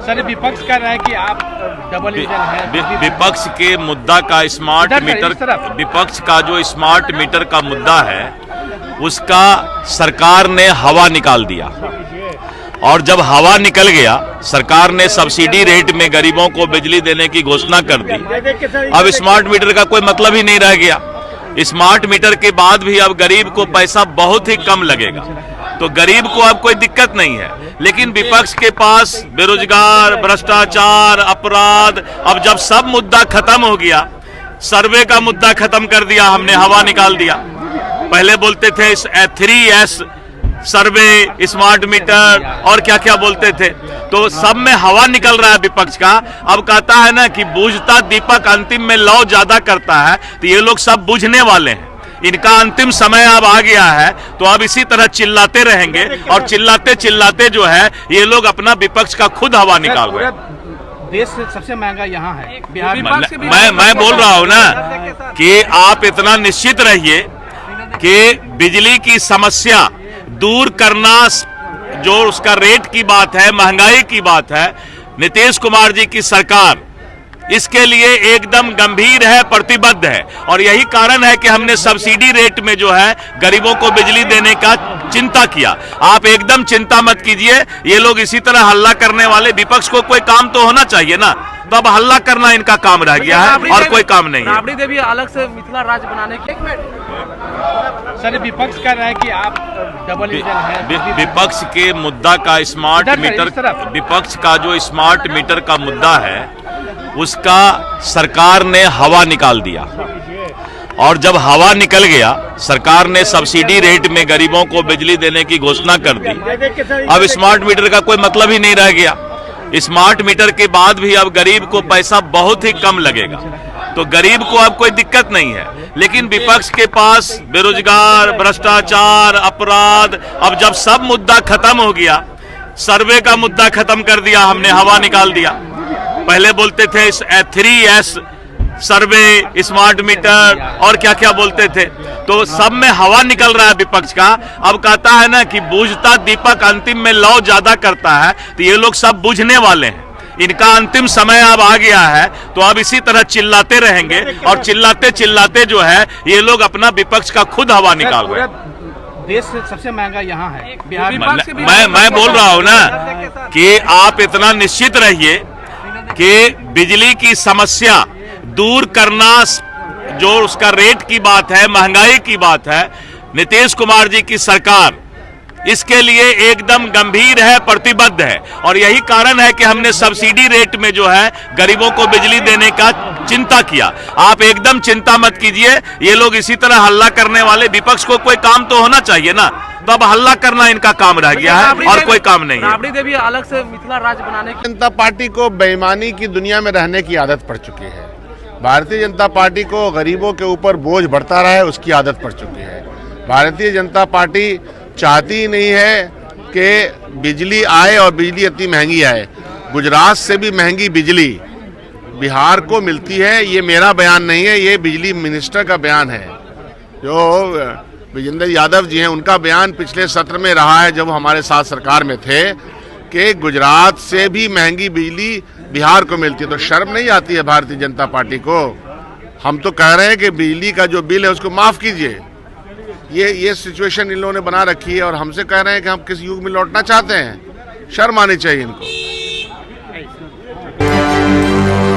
Sir, विपक्ष कह रहा है कि आप डबल इंजन है। विपक्ष के मुद्दा का स्मार्ट मीटर, विपक्ष का जो स्मार्ट मीटर का मुद्दा है उसका सरकार ने हवा निकाल दिया, और जब हवा निकल गया सरकार ने सब्सिडी रेट में गरीबों को बिजली देने की घोषणा कर दी। अब स्मार्ट मीटर का कोई मतलब ही नहीं रह गया। स्मार्ट मीटर के बाद भी अब गरीब को पैसा बहुत ही कम लगेगा, तो गरीब को अब कोई दिक्कत नहीं है। लेकिन विपक्ष के पास बेरोजगार, भ्रष्टाचार, अपराध, अब जब सब मुद्दा खत्म हो गया, सर्वे का मुद्दा खत्म कर दिया हमने, हवा निकाल दिया। पहले बोलते थे 3S सर्वे, स्मार्ट मीटर और क्या क्या बोलते थे, तो सब में हवा निकल रहा है विपक्ष का। अब कहता है ना कि बूझता दीपक अंतिम में लौ ज्यादा करता है, तो ये लोग सब बुझने वाले हैं। इनका अंतिम समय अब आ गया है, तो अब इसी तरह चिल्लाते रहेंगे, और चिल्लाते चिल्लाते जो है ये लोग अपना विपक्ष का खुद हवा निकाल रहे हैं। देश से सबसे महंगा यहाँ है बिहार। मैं बोल रहा हूँ ना कि आप इतना निश्चित रहिए कि बिजली की समस्या दूर करना, जो उसका रेट की बात है, महंगाई की बात है, नीतीश कुमार जी की सरकार इसके लिए एकदम गंभीर है, प्रतिबद्ध है। और यही कारण है कि हमने सब्सिडी रेट में जो है गरीबों को बिजली देने का चिंता किया। आप एकदम चिंता मत कीजिए, ये लोग इसी तरह हल्ला करने वाले, विपक्ष को कोई काम तो होना चाहिए ना, तो अब हल्ला करना इनका काम रह गया है और कोई काम नहीं है। राबड़ी देवी अलग से मिथिला राज्य बनाने की। सर, विपक्ष कह रहा है कि आप डबल इंजन है। विपक्ष के मुद्दा का स्मार्ट मीटर, विपक्ष का जो स्मार्ट मीटर का मुद्दा है उसका सरकार ने हवा निकाल दिया, और जब हवा निकल गया सरकार ने सब्सिडी रेट में गरीबों को बिजली देने की घोषणा कर दी। अब स्मार्ट मीटर का कोई मतलब ही नहीं रह गया। स्मार्ट मीटर के बाद भी अब गरीब को पैसा बहुत ही कम लगेगा, तो गरीब को अब कोई दिक्कत नहीं है। लेकिन विपक्ष के पास बेरोजगार, भ्रष्टाचार, अपराध, अब जब सब मुद्दा खत्म हो गया, सर्वे का मुद्दा खत्म कर दिया हमने, हवा निकाल दिया। पहले बोलते थे 3S सर्वे, स्मार्ट मीटर और क्या क्या बोलते थे, तो सब में हवा निकल रहा है विपक्ष का। अब कहता है ना कि बूझता दीपक अंतिम में लौ ज्यादा करता है, तो ये लोग सब बुझने वाले हैं। इनका अंतिम समय अब आ गया है, तो अब इसी तरह चिल्लाते रहेंगे, और चिल्लाते चिल्लाते जो है ये लोग अपना विपक्ष का खुद हवा निकाल रहे हैं। देश से सबसे महंगा यहाँ है बिहार। मैं बोल रहा हूँ ना कि आप इतना निश्चित रहिए कि बिजली की समस्या दूर करना, जो उसका रेट की बात है, महंगाई की बात है, नीतीश कुमार जी की सरकार इसके लिए एकदम गंभीर है, प्रतिबद्ध है। और यही कारण है कि हमने सब्सिडी रेट में जो है गरीबों को बिजली देने का चिंता किया। आप एकदम चिंता मत कीजिए, ये लोग इसी तरह हल्ला करने वाले, विपक्ष को कोई काम तो होना चाहिए ना, तो अब हल्ला करना इनका काम रह गया है और कोई काम नहीं है। राबड़ी देवी अलग से मिथिला राज्य बनाने की। जनता पार्टी को बेईमानी की दुनिया में रहने की आदत पड़ चुकी है। भारतीय जनता पार्टी को गरीबों के ऊपर बोझ बढ़ता रहा है, उसकी आदत पड़ चुकी है। भारतीय जनता पार्टी चाहती ही नहीं है कि बिजली आए और बिजली इतनी महंगी आए। गुजरात से भी महंगी बिजली बिहार को मिलती है, ये मेरा बयान नहीं है, ये बिजली मिनिस्टर का बयान है, जो विजेंद्र यादव जी हैं, उनका बयान पिछले सत्र में रहा है जब हमारे साथ सरकार में थे, कि गुजरात से भी महंगी बिजली बिहार को मिलती है। तो शर्म नहीं आती है भारतीय जनता पार्टी को? हम तो कह रहे हैं कि बिजली का जो बिल है उसको माफ़ कीजिए। ये सिचुएशन इन लोगों ने बना रखी है, और हमसे कह रहे हैं कि हम किस युग में लौटना चाहते हैं। शर्म आनी चाहिए इनको।